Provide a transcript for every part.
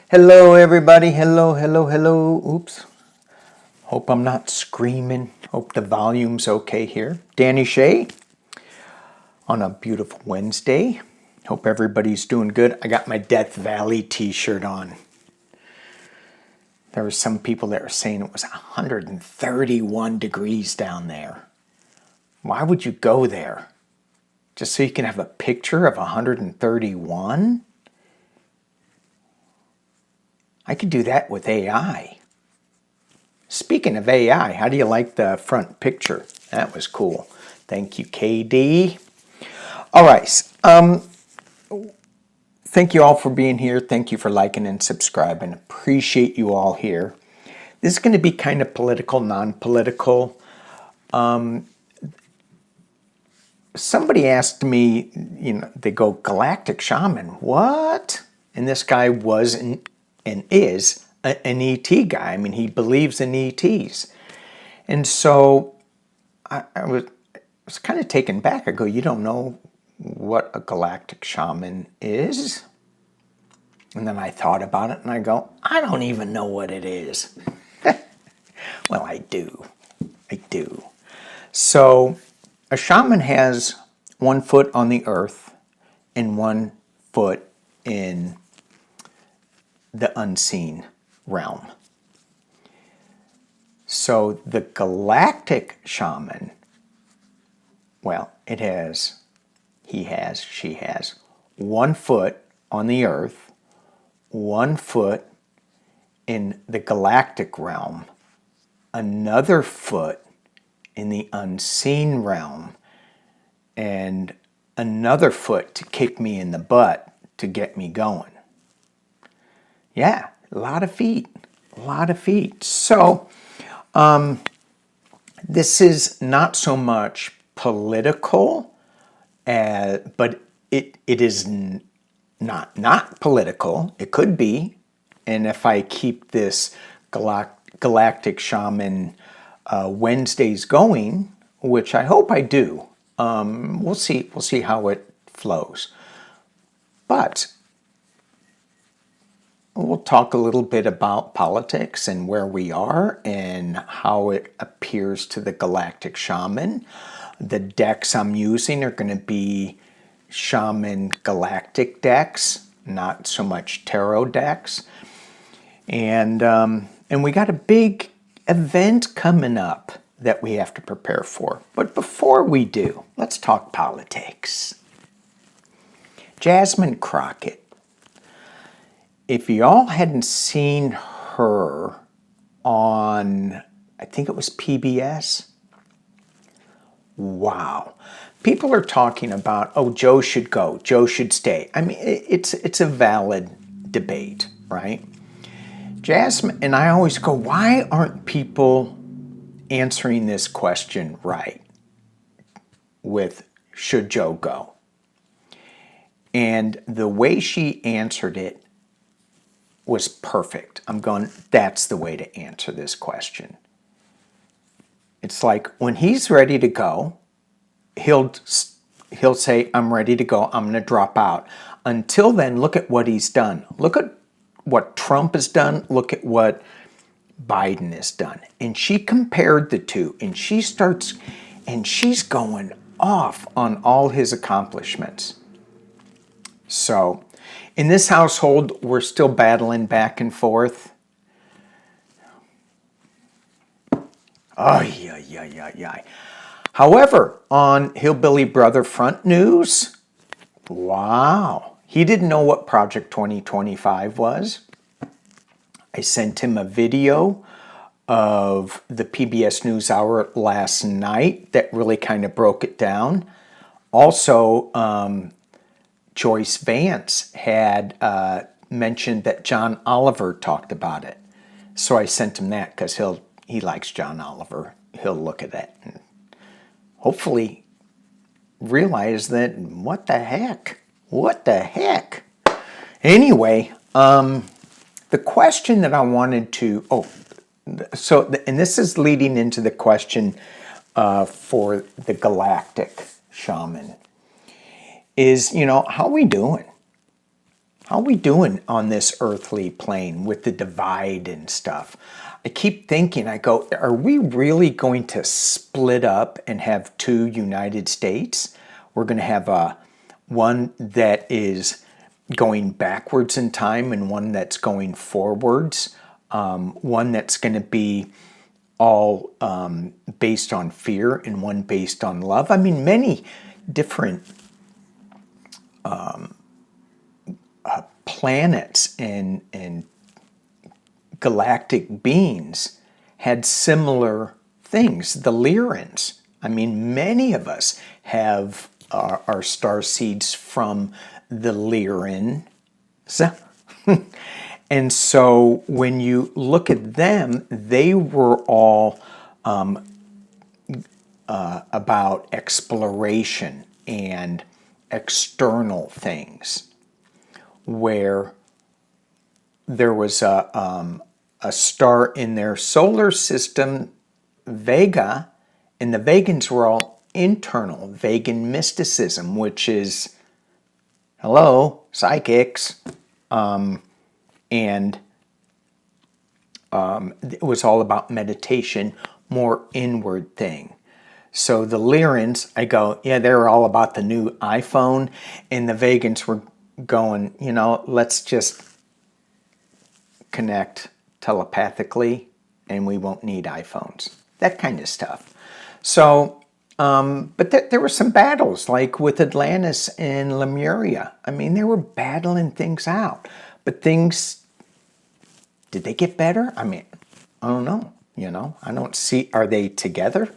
Hello, everybody. Hello, hello, hello. Oops. Hope I'm not screaming. Hope the volume's okay here. Danny Shay on a beautiful Wednesday. Hope everybody's doing good. I got my Death Valley t-shirt on. There were some people that were saying it was 131 degrees down there. Why would you go there? Just so you can have a picture of 131? I could do that with AI. Speaking of AI, how do you like the front picture? That was cool. Thank you, KD. All right. Thank you all for being here. Thank you for liking and subscribing. Appreciate you all here. This is going to be kind of political, non-political. Somebody asked me, they go, Galactic Shaman, what? And this guy was and is an ET guy. I mean, he believes in ETs. And so I was kind of taken back. I go, you don't know what a galactic shaman is? And then I thought about it and I go, I don't even know what it is. Well, I do. I do. So a shaman has 1 foot on the earth and 1 foot in the unseen realm. So the galactic shaman, well, she has 1 foot on the earth, 1 foot in the galactic realm, another foot in the unseen realm, and another foot to kick me in the butt to get me going. Yeah, a lot of feet, a lot of feet. So this is not so much political, but it is not political. It could be. And if I keep this Galactic Shaman Wednesdays going, which I hope I do, we'll see how it flows. But we'll talk a little bit about politics and where we are and how it appears to the Galactic Shaman. The decks I'm using are going to be Shaman Galactic decks, not so much tarot decks. And we got a big event coming up that we have to prepare for. But before we do, let's talk politics. Jasmine Crockett. If y'all hadn't seen her on, I think it was PBS, wow. People are talking about, oh, Joe should go, Joe should stay. I mean, it's a valid debate, right? Jasmine, and I always go, why aren't people answering this question right with, should Joe go? And the way she answered it was perfect. I'm going, that's the way to answer this question. It's like when he's ready to go, he'll say, I'm ready to go, I'm going to drop out. Until then, look at what he's done. Look at what Trump has done. Look at what Biden has done. And she compared the two, and she's going off on all his accomplishments. So in this household, we're still battling back and forth. Ay. However, on Hillbilly Brother Front News, wow, he didn't know what Project 2025 was. I sent him a video of the PBS NewsHour last night that really kind of broke it down. Also, Joyce Vance had mentioned that John Oliver talked about it. So I sent him that because he likes John Oliver. He'll look at it and hopefully realize that, what the heck? Anyway, the question that I wanted to, and this is leading into the question for the Galactic Shaman, is, how are we doing? How are we doing on this earthly plane with the divide and stuff? I keep thinking, I go, are we really going to split up and have two United States? We're going to have one that is going backwards in time and one that's going forwards. One that's going to be all based on fear and one based on love. I mean, many different planets and galactic beings had similar things. The Lyrans, I mean, many of us have our star seeds from the Lyrans. And so when you look at them, they were all about exploration and external things, where there was a star in their solar system, Vega, and the Vegans were all internal, Vegan mysticism, which is, hello, psychics, and it was all about meditation, more inward thing. So the Lyrans, I go, yeah, they were all about the new iPhone, and the Vegans were going, you know, let's just connect telepathically and we won't need iPhones. That kind of stuff. So, but there were some battles, like with Atlantis and Lemuria. I mean, they were battling things out. But things, did they get better? I mean, I don't know. You know, I don't see, are they together?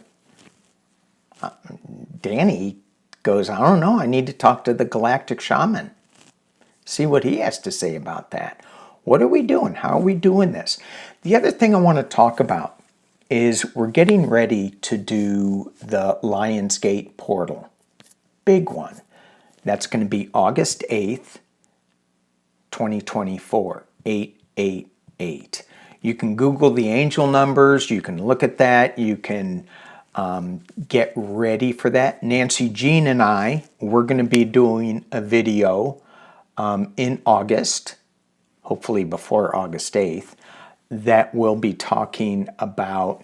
Danny goes, I don't know. I need to talk to the Galactic Shaman. See what he has to say about that. What are we doing? How are we doing this? The other thing I want to talk about is we're getting ready to do the Lionsgate portal. Big one. That's going to be August 8th, 2024. 888. You can Google the angel numbers. You can look at that. You can get ready for that. Nancy Jean and I, we're going to be doing a video in August, hopefully before August 8th, that will be talking about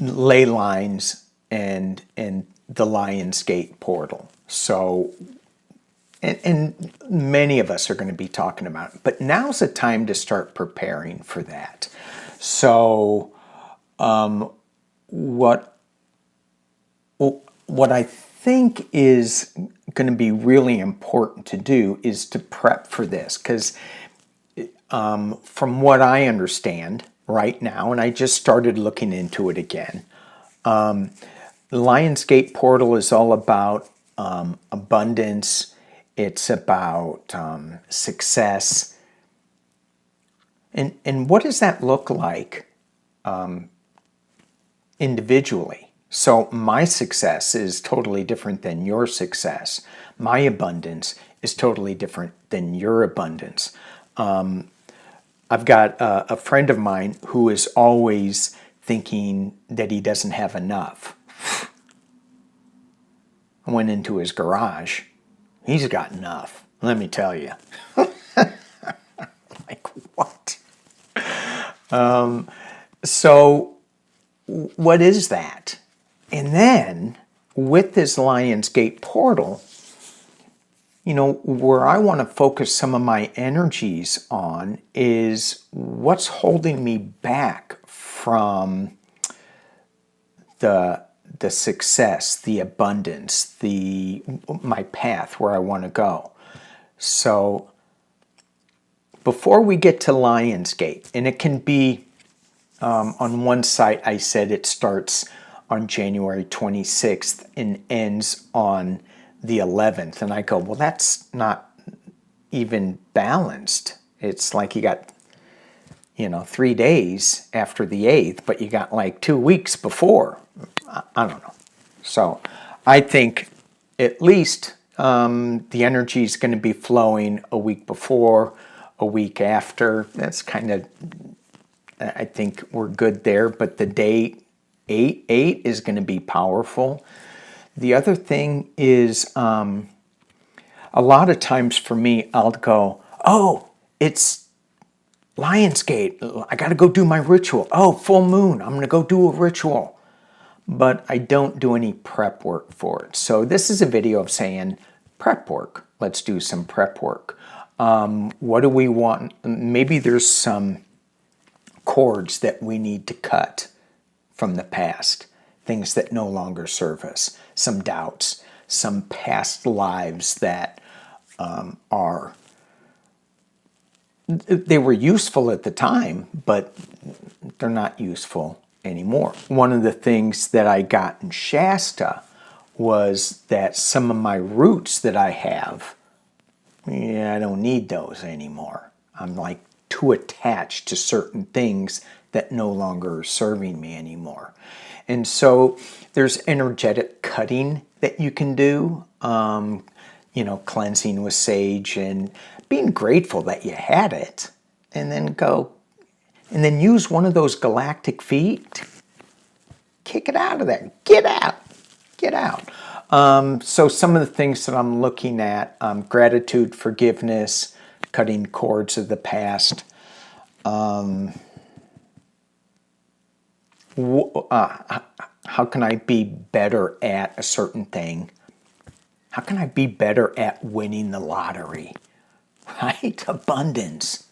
ley lines and the Lionsgate portal. So, and many of us are going to be talking about it, but now's the time to start preparing for that. So, what I think is going to be really important to do is to prep for this, because from what I understand right now, and I just started looking into it again, the Lionsgate portal is all about abundance. It's about success. And what does that look like individually? So my success is totally different than your success. My abundance is totally different than your abundance. I've got a friend of mine who is always thinking that he doesn't have enough. I went into his garage. He's got enough, let me tell you. Like, what? So what is that? And then with this Lionsgate portal, you know, where I want to focus some of my energies on is what's holding me back from the success, the abundance, my path where I want to go. So before we get to Lionsgate, and it can be on one site I said it starts on January 26th and ends on the 11th. And I go, well, that's not even balanced. It's like you got, 3 days after the 8th, but you got like 2 weeks before. I don't know. So I think at least the energy is going to be flowing a week before, a week after. That's kind of, I think we're good there. But the date 8/8 is going to be powerful. The other thing is A lot of times for me, I'll go, oh, it's Lionsgate. I got to go do my ritual. Oh, full moon. I'm going to go do a ritual. But I don't do any prep work for it. So this is a video of saying prep work. Let's do some prep work. What do we want? Maybe there's some cords that we need to cut from the past, things that no longer serve us, some doubts, some past lives that they were useful at the time, but they're not useful anymore. One of the things that I got in Shasta was that some of my roots that I have, I don't need those anymore. I'm like too attached to certain things that no longer are serving me anymore. And so there's energetic cutting that you can do, cleansing with sage and being grateful that you had it, and then use one of those galactic feet, kick it out of there, get out. So some of the things that I'm looking at, gratitude, forgiveness, cutting cords of the past. How can I be better at a certain thing? How can I be better at winning the lottery? Right? Abundance.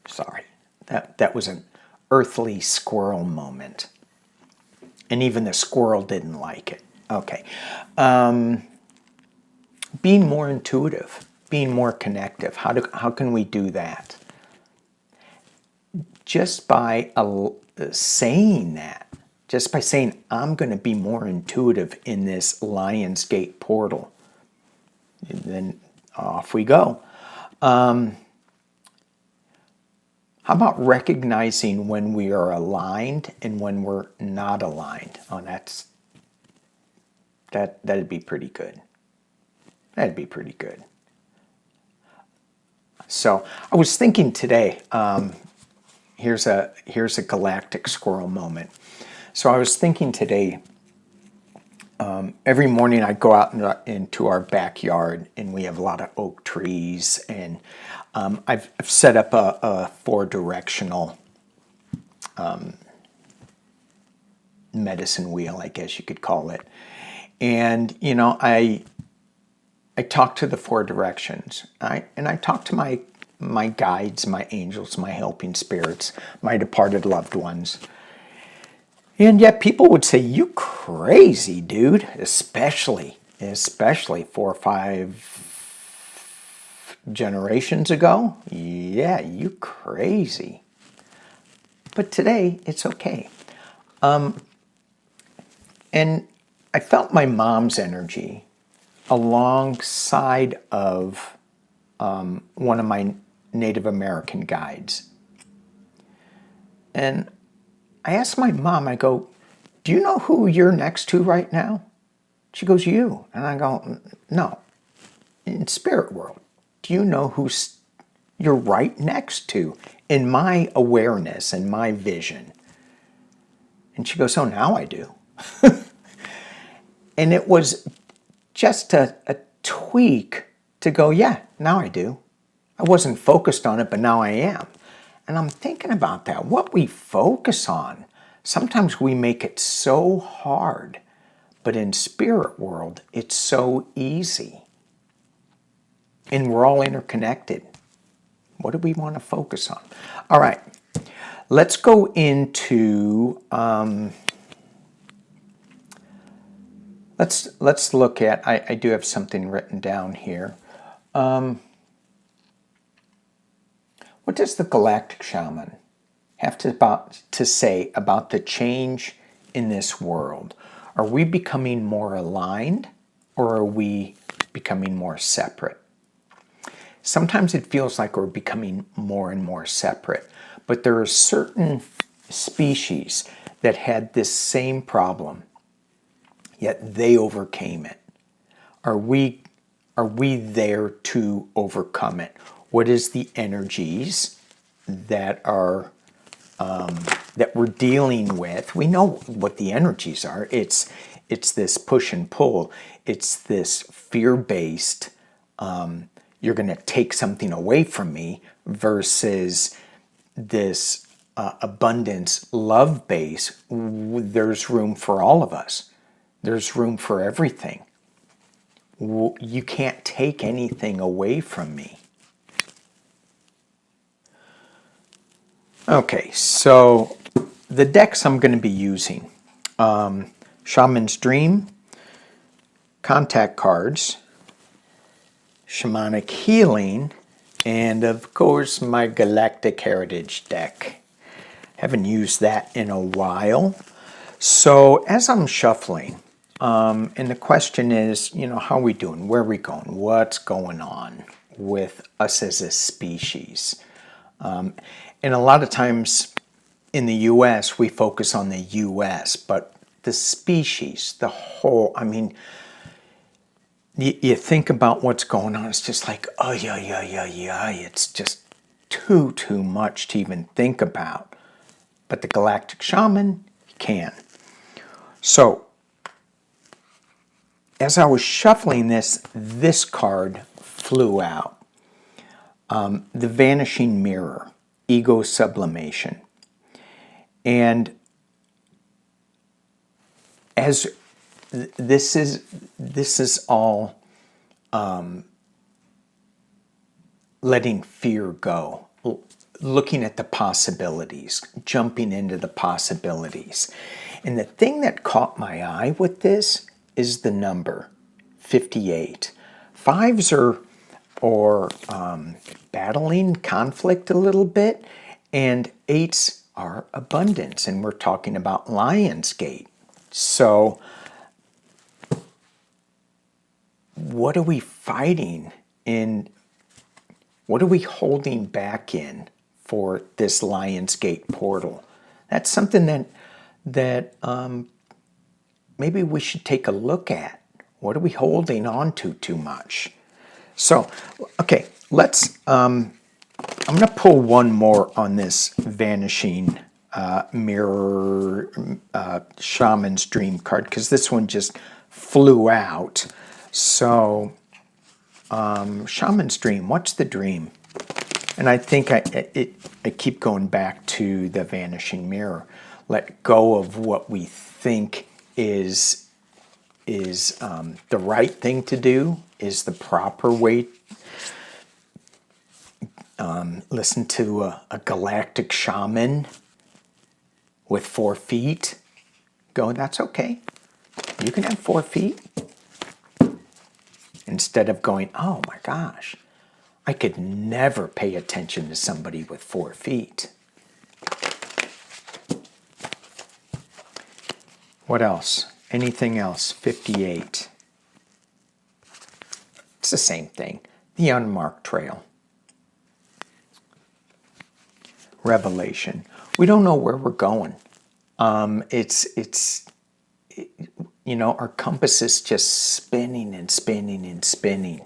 Sorry, that was an earthly squirrel moment. And even the squirrel didn't like it. Okay. Being more intuitive, being more connective. How can we do that? Just by saying that. Just by saying, I'm going to be more intuitive in this Lionsgate portal. And then off we go. How about recognizing when we are aligned and when we're not aligned? Oh, that'd be pretty good. That'd be pretty good. So I was thinking today, here's a galactic squirrel moment. So I was thinking today, every morning I go out into our backyard, and we have a lot of oak trees, and I've set up a 4-directional medicine wheel, I guess you could call it. And, I talk to the 4 directions. And I talk to my guides, my angels, my helping spirits, my departed loved ones. And yet people would say, you crazy, dude, especially 4 or 5 generations ago. Yeah, you crazy. But today, it's okay. And I felt my mom's energy alongside of one of my Native American guides. And I asked my mom, I go, do you know who you're next to right now? She goes, you. And I go, no. In spirit world, do you know who you're right next to in my awareness and my vision? And she goes, oh, now I do. And it was just a tweak to go, yeah, now I do. I wasn't focused on it, but now I am. And I'm thinking about that. What we focus on, sometimes we make it so hard, but in spirit world, it's so easy. And we're all interconnected. What do we want to focus on? All right, let's go into, let's look at, I do have something written down here. What does the Galactic Shaman have to say about the change in this world? Are we becoming more aligned, or are we becoming more separate? Sometimes it feels like we're becoming more and more separate, but there are certain species that had this same problem, yet they overcame it. Are we there to overcome it? What is the energies that are that we're dealing with? We know what the energies are. It's it's this push and pull. It's this fear-based, you're going to take something away from me, versus this abundance, love base. There's room for all of us. There's room for everything. You can't take anything away from me. Okay, so the decks I'm going to be using, Shaman's Dream, Contact Cards, Shamanic Healing, and of course my Galactic Heritage deck. Haven't used that in a while. So as I'm shuffling, and the question is, how are we doing? Where are we going? What's going on with us as a species? And a lot of times in the U.S., we focus on the U.S., but the species, the whole, I mean, you think about what's going on, it's just like, oh, yeah. It's just too much to even think about. But the Galactic Shaman can. So, as I was shuffling this card flew out. The Vanishing Mirror, Ego Sublimation. And as this is all letting fear go, looking at the possibilities, jumping into the possibilities. And the thing that caught my eye with this is the number 58. Fives are battling conflict a little bit, and eights are abundance, and we're talking about Lionsgate. So what are we fighting in? What are we holding back in for this Lionsgate portal? That's something that maybe we should take a look at. What are we holding on to too much? So, okay, let's, I'm going to pull one more on this Vanishing Mirror Shaman's Dream card, because this one just flew out. So, Shaman's Dream, what's the dream? And I think I keep going back to the Vanishing Mirror. Let go of what we think is the right thing to do, is the proper way. Listen to a galactic shaman with 4 feet. Go, that's okay. You can have 4 feet. Instead of going, oh my gosh, I could never pay attention to somebody with 4 feet. What else? Anything else? 58. It's the same thing. The unmarked trail. Revelation. We don't know where we're going. Our compass is just spinning and spinning and spinning.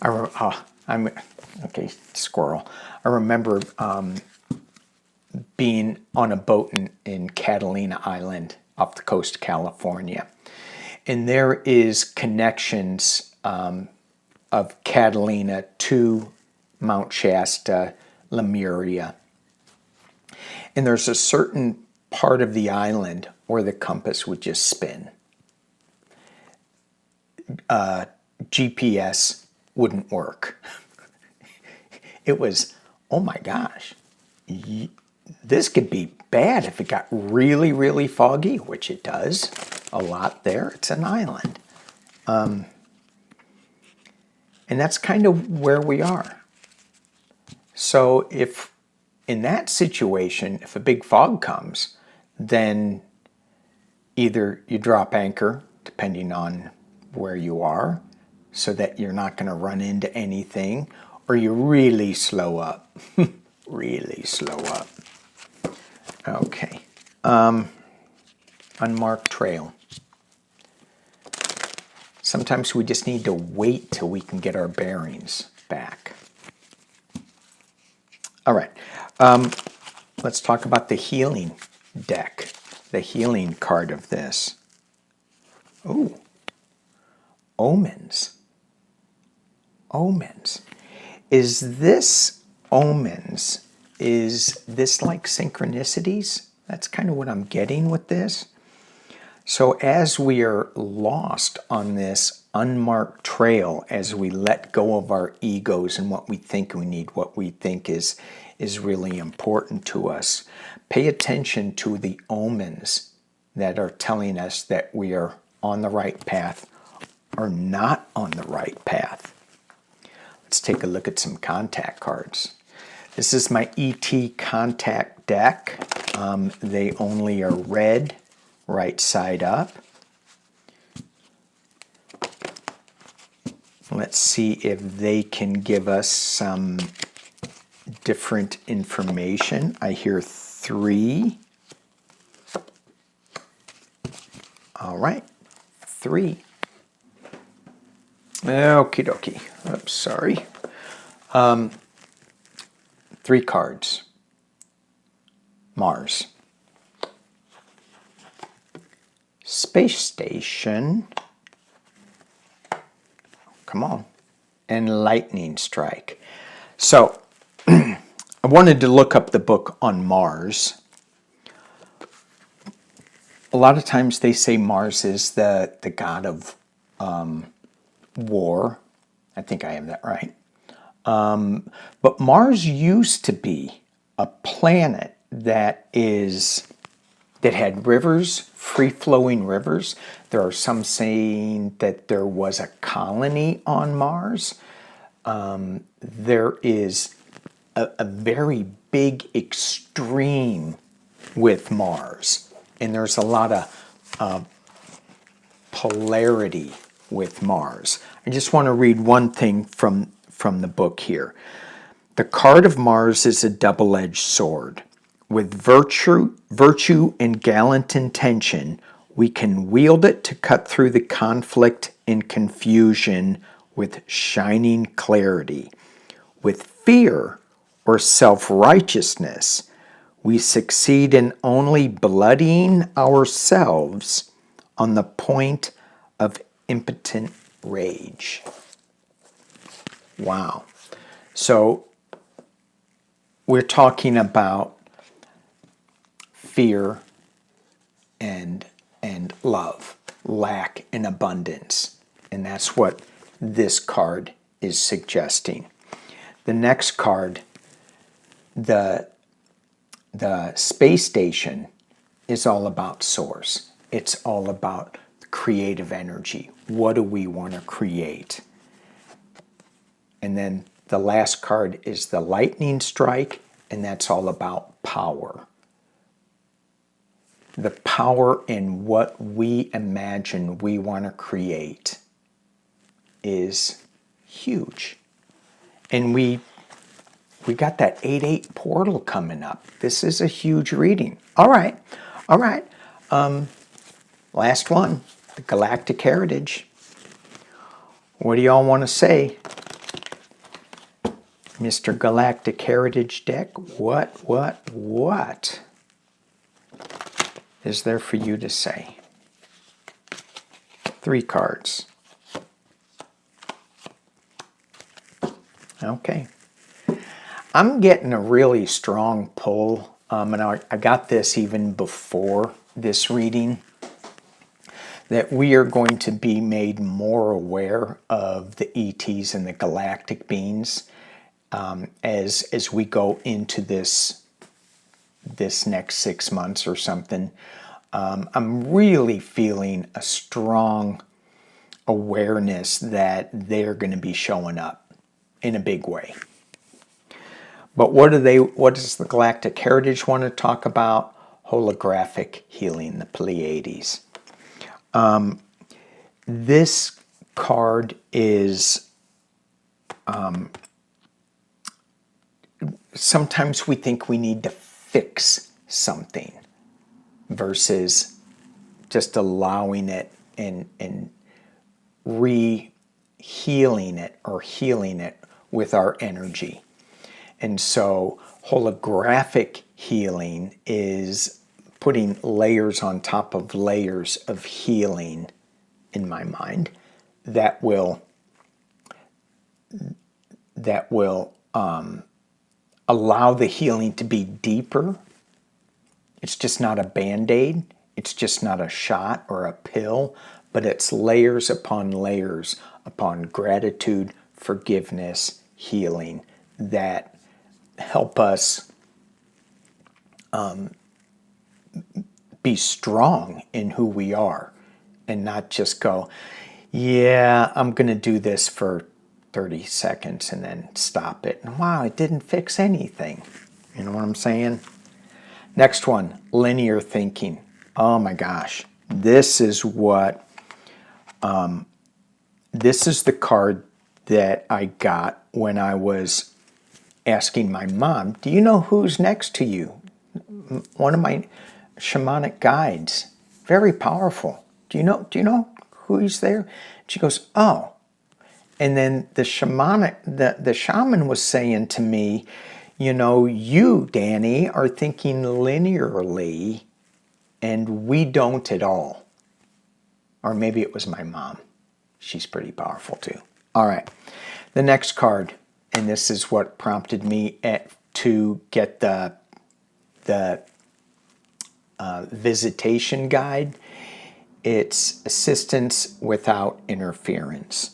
I'm okay, squirrel. I remember being on a boat in Catalina Island off the coast of California. And there is connections of Catalina to Mount Shasta, Lemuria. And there's a certain part of the island where the compass would just spin. GPS wouldn't work. It was, oh my gosh, this could be bad if it got really, really foggy, which it does a lot there. It's an island. And that's kind of where we are. So if in that situation, if a big fog comes, then either you drop anchor, depending on where you are, so that you're not going to run into anything, or you really slow up. Really slow up. Okay. Unmarked trail. Sometimes we just need to wait till we can get our bearings back. All right. Let's talk about the healing deck, the healing card of this. Ooh, omens. Omens. Is this omens? Is this like synchronicities? That's kind of what I'm getting with this. So as we are lost on this unmarked trail, as we let go of our egos and what we think we need, what we think is really important to us, pay attention to the omens that are telling us that we are on the right path or not on the right path. Let's take a look at some contact cards. This is my ET contact deck. They only are red, right side up. Let's see if they can give us some different information. I hear 3. All right, 3. Okie dokie. Oops, sorry. 3 cards. Mars. Space station. Come on. And lightning strike. So, I wanted to look up the book on Mars. A lot of times they say Mars is the god of war. I think I have that right. But Mars used to be a planet that had rivers, free-flowing rivers. There are some saying that there was a colony on Mars. There is a very big extreme with Mars, and there's a lot of polarity with Mars. I just want to read one thing from the book here. The card of Mars is a double-edged sword. With virtue and gallant intention, we can wield it to cut through the conflict and confusion with shining clarity. With fear or self-righteousness, we succeed in only bloodying ourselves on the point of impotent rage. Wow. So we're talking about fear and love, lack and abundance. And that's what this card is suggesting. The next card, the space station, is all about source. It's all about creative energy. What do we want to create? And then the last card is the lightning strike, and that's all about power. The power in what we imagine we want to create is huge. And we got that 8-8 portal coming up. This is a huge reading. All right. Last one, the Galactic Heritage. What do y'all want to say? Mr. Galactic Heritage deck, what is there for you to say? 3 cards. Okay. I'm getting a really strong pull, and I got this even before this reading, that we are going to be made more aware of the ETs and the galactic beings as we go into this next 6 months or something. I'm really feeling a strong awareness that they're going to be showing up in a big way. But what does the Galactic Heritage want to talk about? Holographic healing, the Pleiades. This card is, sometimes we think we need to fix something versus just allowing it and re-healing it or healing it with our energy. And so holographic healing is putting layers on top of layers of healing in my mind that will allow the healing to be deeper. It's just not a Band-Aid. It's just not a shot or a pill, but it's layers upon layers upon gratitude, forgiveness, healing that help us be strong in who we are and not just go, yeah, I'm going to do this for 30 seconds and then stop it. And wow, it didn't fix anything. You know what I'm saying? Next one, linear thinking. Oh my gosh. This is the card that I got when I was asking my mom, do you know who's next to you? One of my shamanic guides. Very powerful. Do you know who he's there? She goes, oh. And then the shaman was saying to me, you know, you, Danny, are thinking linearly and we don't at all. Or maybe it was my mom. She's pretty powerful too. All right. The next card, and this is what prompted me to get the visitation guide. It's assistance without interference.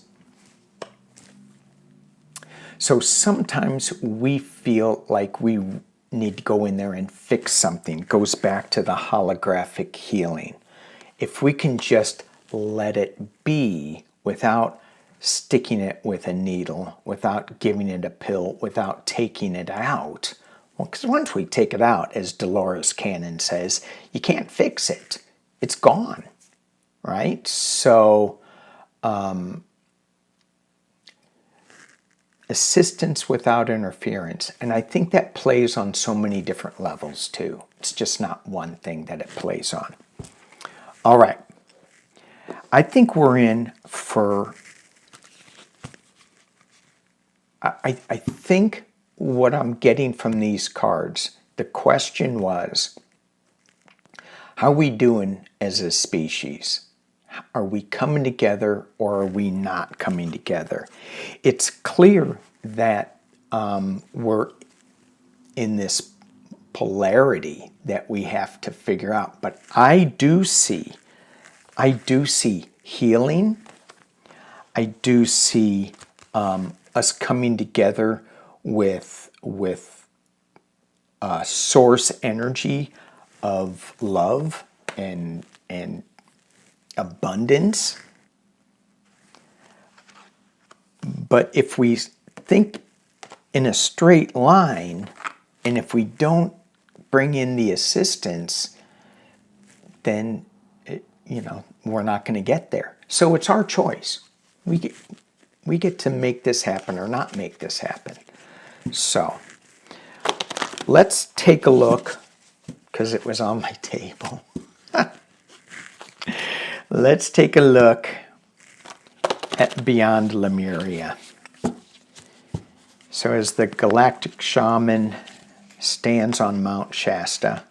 So sometimes we feel like we need to go in there and fix something. It goes back to the holographic healing. If we can just let it be without sticking it with a needle, without giving it a pill, without taking it out. Well, because once we take it out, as Dolores Cannon says, you can't fix it. It's gone, right? So assistance without interference. And I think that plays on so many different levels too. It's just not one thing that it plays on. All right. I think we're in for, I think what I'm getting from these cards, the question was, how are we doing as a species? Are we coming together or are we not coming together? It's clear that we're in this polarity that we have to figure out. But I do see healing. I do see us coming together with source energy of love and abundance. But if we think in a straight line, and if we don't bring in the assistance, then we're not going to get there. So it's our choice. We get to make this happen or not make this happen. So let's take a look, because it was on my table. Let's take a look at Beyond Lemuria. So as the Galactic Shaman stands on Mount Shasta,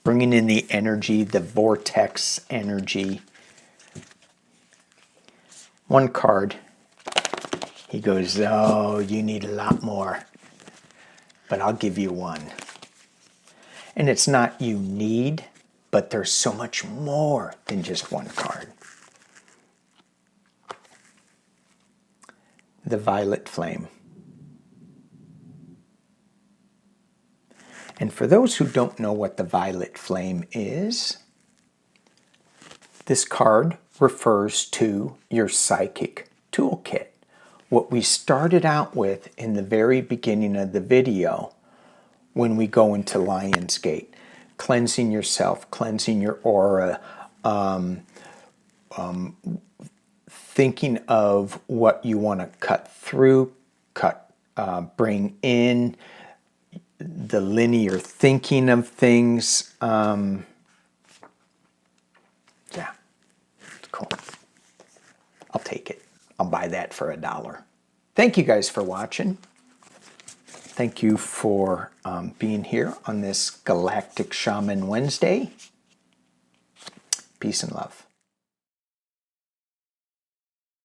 bringing in the energy, the vortex energy. One card, he goes, oh, you need a lot more, but I'll give you one. And it's not you need, but there's so much more than just one card. The Violet Flame. And for those who don't know what the Violet Flame is, this card refers to your psychic toolkit. What we started out with in the very beginning of the video when we go into Lionsgate. Cleansing yourself, cleansing your aura, thinking of what you want to cut through, bring in, the linear thinking of things. Yeah, it's cool. I'll take it. I'll buy that for $1. Thank you guys for watching. Thank you for being here on this Galactic Shaman Wednesday. Peace and love.